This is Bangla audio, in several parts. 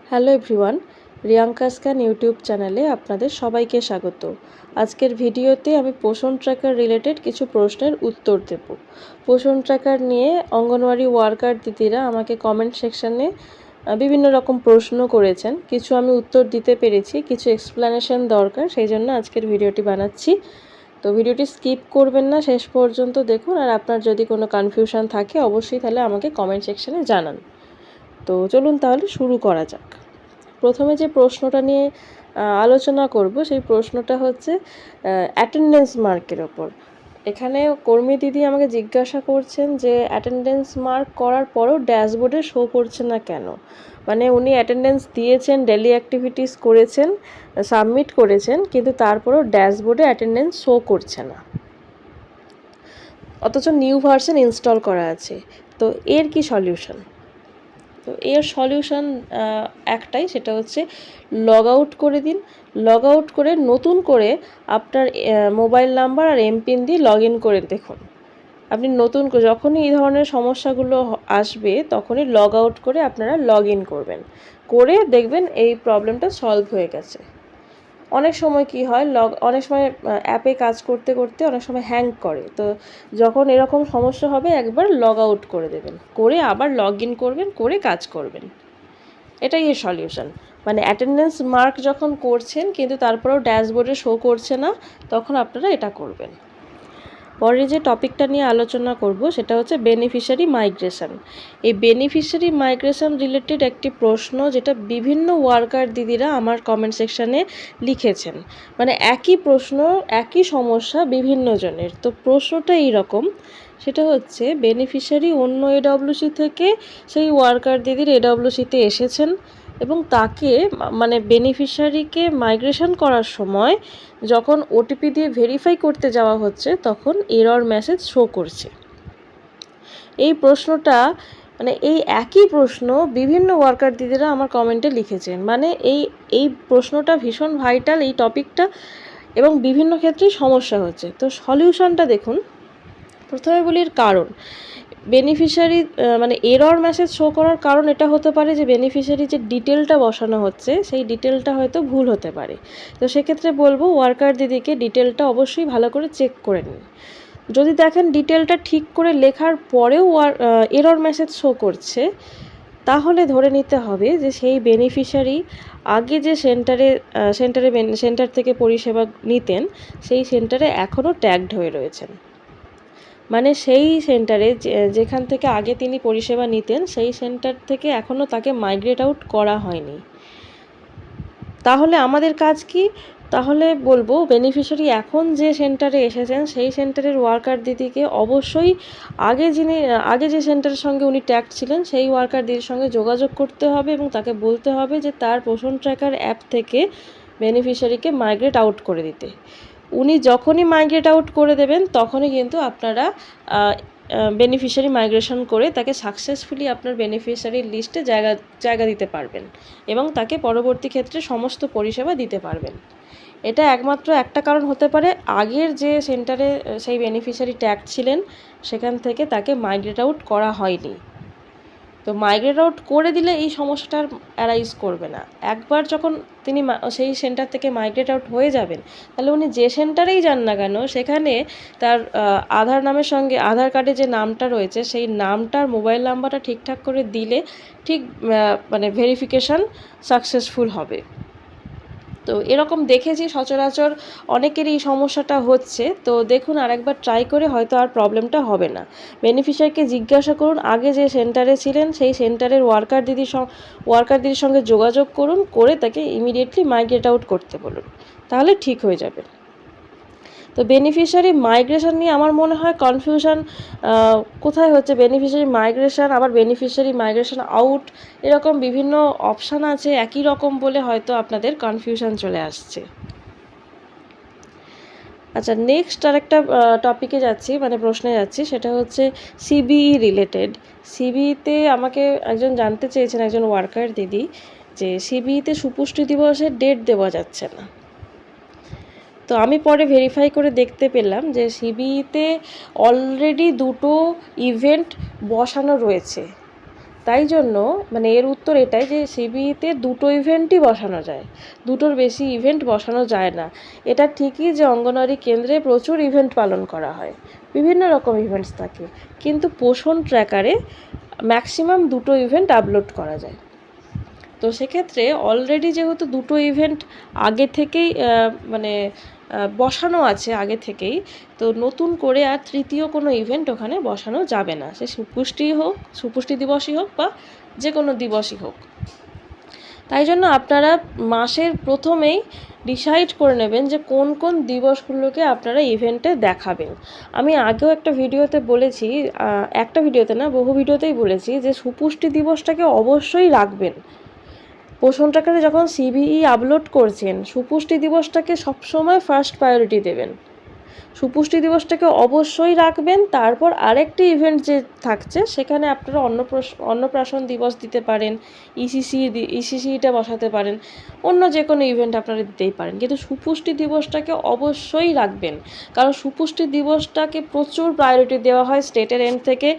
Hello everyone, Riyanka scan YouTube চ্যানেলে আপনাদের সবাইকে স্বাগত। আজকের ভিডিওতে আমি পোষণ ট্র্যাকার রিলেটেড কিছু প্রশ্নের উত্তর দেব। পোষণ ট্র্যাকার নিয়ে অঙ্গনওয়াড়ি ওয়ার্কার দিদিরা আমাকে কমেন্ট সেকশানে বিভিন্ন রকম প্রশ্ন করেছেন। কিছু আমি উত্তর দিতে পেরেছি, কিছু এক্সপ্লেনেশন দরকার, সেই জন্য আজকের ভিডিওটি বানাচ্ছি। তো ভিডিওটি স্কিপ করবেন না, শেষ পর্যন্ত দেখুন। আর আপনার যদি কোনো কনফিউশন থাকে অবশ্যই তাহলে আমাকে কমেন্ট সেকশানে জানান। তো চলুন তাহলে শুরু করা যাক। প্রথমে যে প্রশ্নটা নিয়ে আলোচনা করব সেই প্রশ্নটা হচ্ছে অ্যাটেন্ডেন্স মার্কের ওপর। এখানে কর্মী দিদি আমাকে জিজ্ঞাসা করছেন যে অ্যাটেন্ডেন্স মার্ক করার পরও ড্যাশবোর্ডে শো করছে না কেন। মানে উনি অ্যাটেন্ডেন্স দিয়েছেন, ডেলি অ্যাক্টিভিটিস করেছেন, সাবমিট করেছেন, কিন্তু তারপরেও ড্যাশবোর্ডে অ্যাটেন্ডেন্স শো করছে না, অথচ নিউ ভার্সন ইনস্টল করা আছে। তো এর কি সলিউশন? তো এর সলিউশন একটাই, সেটা হচ্ছে লগ আউট করে দিন। লগ আউট করে নতুন করে আপনার মোবাইল নাম্বার আর এমপিন দিয়ে লগ ইন করে দেখুন। আপনি নতুন করে যখনই এই ধরনের সমস্যাগুলো আসবে তখনই লগ আউট করে আপনারা লগ ইন করবেন, করে দেখবেন এই প্রবলেমটা সলভ হয়ে গেছে। অনেক সময় কি হয়, অনেক সময় অ্যাপে কাজ করতে করতে অনেক সময় হ্যাং করে। তো যখন এরকম সমস্যা হবে একবার লগ আউট করে দেবেন, করে আবার লগ ইন করবেন, করে কাজ করবেন। এটাই এর সলিউশন। মানে অ্যাটেন্ডেন্স মার্ক যখন করছেন কিন্তু তারপরেও ড্যাশবোর্ডে শো করছে না, তখন আপনারা এটা করবেন। পরে যে টপিকটা নিয়ে আলোচনা করব সেটা হচ্ছে বেনিফিশিয়ারি মাইগ্রেশন। এই বেনিফিশিয়ারি মাইগ্রেশন রিলেটেড একটি প্রশ্ন, যেটা বিভিন্ন ওয়ার্কার দিদিরা আমার কমেন্ট সেকশানে লিখেছেন। মানে একই প্রশ্ন, একই সমস্যা বিভিন্ন জনের। তো প্রশ্নটা এইরকম, সেটা হচ্ছে বেনিফিশিয়ারি অন্য এডব্লিউসি থেকে সেই ওয়ার্কার দিদির এডব্লিউসিতে এসেছেন এবং তাকে মানে বেনিফিশিয়ারিকে মাইগ্রেশন করার সময় যখন ওটিপি দিয়ে ভেরিফাই করতে যাওয়া হচ্ছে তখন এরর মেসেজ শো করছে। এই প্রশ্নটা মানে এই একই প্রশ্ন বিভিন্ন ওয়ার্কার দিদিরা আমার কমেন্টে লিখেছেন। মানে এই প্রশ্নটা ভীষণ ভাইটাল, এই টপিকটা, এবং বিভিন্ন ক্ষেত্রেই সমস্যা হচ্ছে। তো সলিউশনটা দেখুন। প্রথমে বলি এর কারণ। বেনিফিশিয়ারি মানে এরর মেসেজ শো করার কারণ এটা হতে পারে যে বেনিফিশিয়ারি যে ডিটেলটা বসানো হচ্ছে সেই ডিটেলটা হয়তো ভুল হতে পারে। তো সেক্ষেত্রে বলবো ওয়ার্কার দিদিকে ডিটেলটা অবশ্যই ভালো করে চেক করে নিন। যদি দেখেন ডিটেলটা ঠিক করে লেখার পরেও এরর মেসেজ শো করছে, তাহলে ধরে নিতে হবে যে সেই বেনিফিশিয়ারি আগে যে সেন্টার থেকে পরিষেবা নিতেন সেই সেন্টারে এখনও ট্যাগড হয়ে রয়েছেন। মানে সেই সেন্টারে যেখান থেকে আগে তিনি পরিষেবা নিতেন সেই সেন্টার থেকে এখনও তাকে মাইগ্রেট আউট করা হয়নি। তাহলে আমাদের কাজ কি? তাহলে বলবো বেনিফিশিয়ারি এখন যে সেন্টারে এসেছেন সেই সেন্টারের ওয়ার্কার দিদিকে অবশ্যই আগে যে সেন্টারের সঙ্গে উনি ট্যাগ ছিলেন সেই ওয়ার্কার দিদির সঙ্গে যোগাযোগ করতে হবে এবং তাকে বলতে হবে যে তার পোষণ ট্র্যাকার অ্যাপ থেকে বেনিফিশিয়ারিকে মাইগ্রেট আউট করে দিতে। উনি যখনই মাইগ্রেট আউট করে দেবেন তখনই কিন্তু আপনারা বেনিফিশিয়ারি মাইগ্রেশন করে তাকে সাকসেসফুলি আপনার বেনিফিশিয়ারির লিস্টে জায়গা দিতে পারবেন এবং তাকে পরবর্তী ক্ষেত্রে সমস্ত পরিষেবা দিতে পারবেন। এটা একমাত্র একটা কারণ হতে পারে, আগের যে সেন্টারে সেই বেনিফিশিয়ারি ট্যাগ ছিলেন সেখান থেকে তাকে মাইগ্রেট আউট করা হয়নি। তো মাইগ্রেট আউট করে দিলে এই সমস্যাটার অ্যারাইজ করবে না। একবার যখন তিনি সেই সেন্টার থেকে মাইগ্রেট আউট হয়ে যাবেন, তাহলে উনি যে সেন্টারেই যান না কেন সেখানে তার আধার কার্ডে যে নামটা রয়েছে সেই নামটার মোবাইল নাম্বারটা ঠিকঠাক করে দিলে ঠিক মানে ভেরিফিকেশান সাকসেসফুল হবে। তো এরকম দেখেছি সচরাচর অনেকেরই এই সমস্যাটা হচ্ছে। তো দেখুন আরেকবার ট্রাই করে, হয়তো আর প্রবলেমটা হবে না। বেনিফিশিয়ারিকে জিজ্ঞাসা করুন আগে যে সেন্টারে ছিলেন সেই সেন্টারের ওয়ার্কার দিদির সঙ্গে যোগাযোগ করুন, করে তাকে ইমিডিয়েটলি মাইগ্রেট আউট করতে বলুন, তাহলে ঠিক হয়ে যাবে। তো বেনিফিশিয়ারি মাইগ্রেশন নিয়ে আমার মনে হয় কনফিউশন কোথায় হচ্ছে, বেনিফিশিয়ারি মাইগ্রেশন আবার বেনিফিশিয়ারি মাইগ্রেশন আউট, এরকম বিভিন্ন অপশান আছে একই রকম বলে হয়তো আপনাদের কনফিউশন চলে আসছে। আচ্ছা, নেক্সট আরেকটা টপিকে যাচ্ছি, মানে প্রশ্নে যাচ্ছি, সেটা হচ্ছে সিবিই রিলেটেড। সিবিইতে আমাকে একজন জানতে চেয়েছেন, একজন ওয়ার্কার দিদি, যে সিবিইতে সুপুষ্টি দিবসের ডেট দেওয়া যাচ্ছে না। তো আমি পরে ভেরিফাই করে দেখতে পেলাম যে সিবিইতে অলরেডি 2টো ইভেন্ট বসানো রয়েছে। তাই জন্য মানে এর উত্তর এটাই যে সিবিইতে দুটো ইভেন্টই বসানো যায়, দুটোর বেশি ইভেন্ট বসানো যায় না। এটা ঠিকই যে অঙ্গনওয়াড়ি কেন্দ্রে প্রচুর ইভেন্ট পালন করা হয়, বিভিন্ন রকম ইভেন্টস থাকে, কিন্তু পোষণ ট্র্যাকারে ম্যাক্সিমাম দুটো ইভেন্ট আপলোড করা যায়। তো সেক্ষেত্রে অলরেডি যেহেতু দুটো ইভেন্ট আগে থেকেই মানে বসানো আছে আগে থেকেই, তো নতুন করে আর তৃতীয় কোনো ইভেন্ট ওখানে বসানো যাবে না, সে সুপুষ্টি দিবসই হোক বা যে কোনো দিবসই হোক। তাই জন্য আপনারা মাসের প্রথমেই ডিসাইড করে নেবেন যে কোন কোন দিবসগুলোকে আপনারা ইভেন্টে দেখাবেন। আমি আগেও একটা ভিডিওতে বলেছি, একটা ভিডিওতে না বহু ভিডিওতেই বলেছি যে সুপুষ্টি দিবসটাকে অবশ্যই রাখবেন। পোষণ ট্র্যাকারে যখন সিবিই আপলোড করছেন, সুপুষ্টি দিবসটাকে সবসময় ফার্স্ট প্রায়োরিটি দেবেন, সুপুষ্টি দিবসটাকে অবশ্যই রাখবেন। তারপর আরেকটি ইভেন্ট যে থাকছে সেখানে আপনারা অন্নপ্রাশন দিবস দিতে পারেন, ইসিসিটা বসাতে পারেন, অন্য যে কোনো ইভেন্ট আপনারা দিতেই পারেন, কিন্তু সুপুষ্টি দিবসটাকে অবশ্যই রাখবেন। কারণ সুপুষ্টি দিবসটাকে প্রচুর প্রায়োরিটি দেওয়া হয় স্টেটের এন্ড থেকে,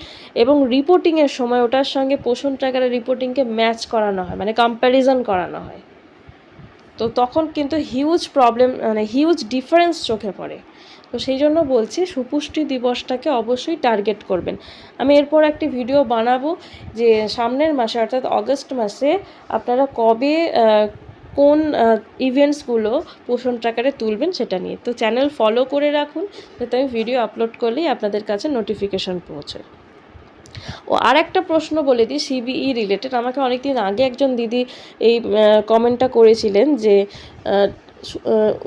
এবং রিপোর্টিংয়ের সময় ওটার সঙ্গে পোষণ ট্র্যাকারের রিপোর্টিংকে ম্যাচ করানো হয়, মানে কম্প্যারিজন করানো হয়। তো তখন কিন্তু হিউজ প্রবলেম, মানে হিউজ ডিফারেন্স চোখে পড়ে। তো সেই জন্য বলছি সুপুষ্টি দিবসটাকে অবশ্যই টার্গেট করবেন। আমি এরপর একটি ভিডিও বানাবো যে সামনের মাসে অর্থাৎ অগস্ট মাসে আপনারা কবে কোন ইভেন্টসগুলো পোষণ ট্র্যাকারে তুলবেন সেটা নিয়ে। তো চ্যানেল ফলো করে রাখুন, যাতে আমি ভিডিও আপলোড করলেই আপনাদের কাছে নোটিফিকেশান পৌঁছায়। ও আর একটা প্রশ্ন বলে দিই সিবিই রিলেটেড, আমাকে অনেকদিন আগে একজন দিদি এই কমেন্টটা করেছিলেন যে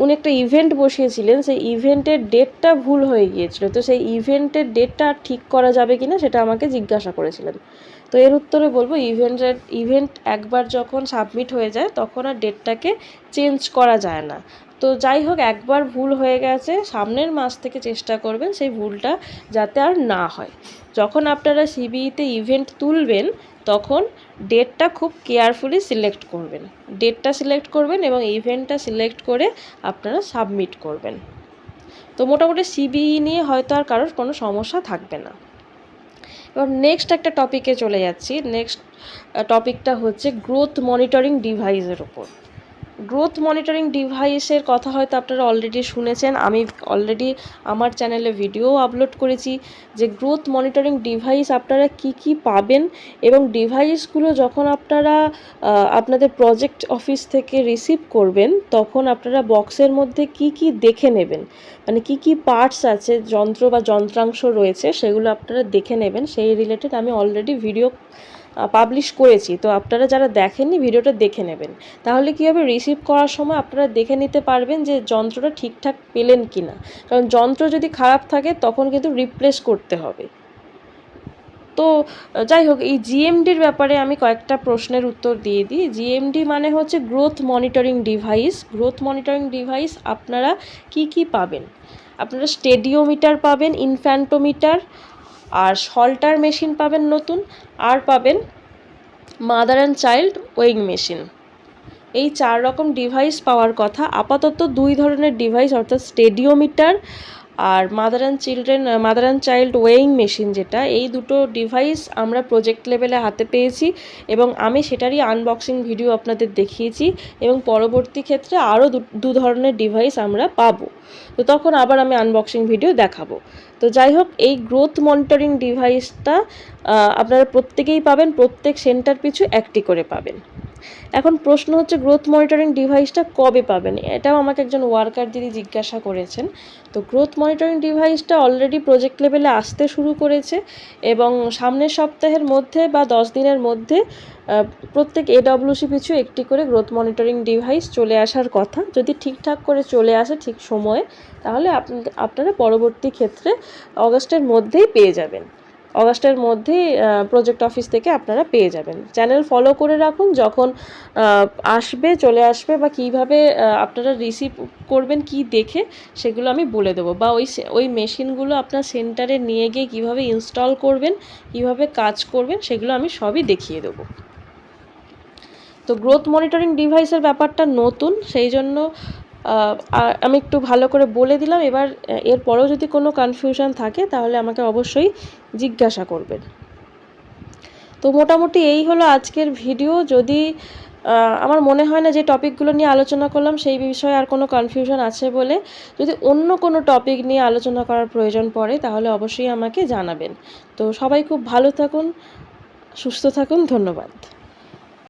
উনি একটা ইভেন্ট বসিয়েছিলেন, সেই ইভেন্টের ডেটটা ভুল হয়ে গিয়েছিল, তো সেই ইভেন্টের ডেটটা ঠিক করা যাবে কি না সেটা আমাকে জিজ্ঞাসা করেছিলেন। তো এর উত্তরে বলবো ইভেন্ট একবার যখন সাবমিট হয়ে যায় তখন আর ডেটটাকে চেঞ্জ করা যায় না। তো যাই হোক, একবার ভুল হয়ে গেছে, সামনের মাস থেকে চেষ্টা করবেন সেই ভুলটা যাতে আর না হয়। যখন আপনারা সিবিইতে ইভেন্ট তুলবেন তখন ডেটটা খুব কেয়ারফুলি সিলেক্ট করবেন এবং ইভেন্টটা সিলেক্ট করে আপনারা সাবমিট করবেন। তো মোটামুটি সিবিই নিয়ে হয়তো আর কারোর কোনো সমস্যা থাকবে না। এবার নেক্সট একটা টপিকে চলে যাচ্ছি। নেক্সট টপিকটা হচ্ছে গ্রোথ মনিটরিং ডিভাইসের ওপর। গ্রোথ মনিটরিং ডিভাইসের কথা হয়তো আপনারা অলরেডি শুনেছেন, আমি অলরেডি আমার চ্যানেলে ভিডিও আপলোড করেছি যে গ্রোথ মনিটরিং ডিভাইস আপনারা কি পাবেন, এবং ডিভাইসগুলো যখন আপনারা আপনাদের প্রজেক্ট অফিস থেকে রিসিভ করবেন তখন আপনারা বক্সের মধ্যে কি দেখে নেবেন, মানে কি পার্টস আছে, যন্ত্র বা যন্ত্রাংশ রয়েছে সেগুলো আপনারা দেখে নেবেন। সেই রিলেটেড আমি অলরেডি ভিডিও পাবলিশ করেছি, তো আপনারা যারা দেখেননি ভিডিওটা দেখে নেবেন। তাহলে কী হবে, রিসিভ করার সময় আপনারা দেখে নিতে পারবেন যে যন্ত্রটা ঠিকঠাক পেলেন কি না, কারণ যন্ত্র যদি খারাপ থাকে তখন কিন্তু রিপ্লেস করতে হবে। তো যাই হোক, এই জিএমডির ব্যাপারে আমি কয়েকটা প্রশ্নের উত্তর দিয়ে দিই। জিএমডি মানে হচ্ছে growth monitoring device. Growth monitoring device আপনারা কি পাবেন, আপনারা স্টেডিওমিটার পাবেন, ইনফ্যান্টোমিটার, আর সল্টার মেশিন পাবেন নতুন, আর পাবেন mother and child weighing machine. এই 4 রকম ডিভাইস পাওয়ার কথা। আপাতত 2 ধরনের ডিভাইস অর্থাৎ স্টেডিওমিটার আর mother and child weighing machine, যেটা এই দুটো ডিভাইস আমরা প্রজেক্ট লেভেলে হাতে পেয়েছি এবং আমি সেটারই আনবক্সিং ভিডিও আপনাদের দেখিয়েছি, এবং পরবর্তী ক্ষেত্রে আরও 2 ধরনের ডিভাইস আমরা পাবো, তো তখন আবার আমি আনবক্সিং ভিডিও দেখাবো। তো যাই হোক, এই গ্রোথ মনিটরিং ডিভাইসটা আপনারা প্রত্যেকেই পাবেন, প্রত্যেক সেন্টার পিছু একটি করে পাবেন। এখন প্রশ্ন হচ্ছে গ্রোথ মনিটরিং ডিভাইসটা কবে পাবেন, এটাও আমাকে একজন ওয়ার্কার দিদি জিজ্ঞাসা করেছেন। তো গ্রোথ মনিটরিং ডিভাইসটা অলরেডি প্রজেক্ট লেভেলে আসতে শুরু করেছে, এবং সামনের সপ্তাহের মধ্যে বা 10 দিনের মধ্যে প্রত্যেক এডব্লিউসি পিছু একটি করে গ্রোথ মনিটরিং ডিভাইস চলে আসার কথা। যদি ঠিকঠাক করে চলে আসে ঠিক সময়ে, তাহলে আপনারা পরবর্তী ক্ষেত্রে অগস্টের মধ্যেই পেয়ে যাবেন। অগস্টের মধ্যেই প্রজেক্ট অফিস থেকে আপনারা পেয়ে যাবেন। চ্যানেল ফলো করে রাখুন, যখন চলে আসবে বা কীভাবে আপনারা রিসিভ করবেন কি দেখে সেগুলো আমি বলে দেবো, বা ওই মেশিনগুলো আপনার সেন্টারে নিয়ে গিয়ে কীভাবে ইনস্টল করবেন, কীভাবে কাজ করবেন সেগুলো আমি সবই দেখিয়ে দেবো। তো গ্রোথ মনিটরিং ডিভাইসের ব্যাপারটা নতুন, সেই জন্য আমি একটু ভালো করে বলে দিলাম। এবার এরপরেও যদি কোনো কনফিউশন থাকে তাহলে আমাকে অবশ্যই জিজ্ঞাসা করবেন। তো মোটামুটি এই হলো আজকের ভিডিও। যদি আমার মনে হয় না যে টপিকগুলো নিয়ে আলোচনা করলাম সেই বিষয়ে আর কোনো কনফিউশন আছে বলে। যদি অন্য কোনো টপিক নিয়ে আলোচনা করার প্রয়োজন পড়ে তাহলে অবশ্যই আমাকে জানাবেন। তো সবাই খুব ভালো থাকুন, সুস্থ থাকুন, ধন্যবাদ।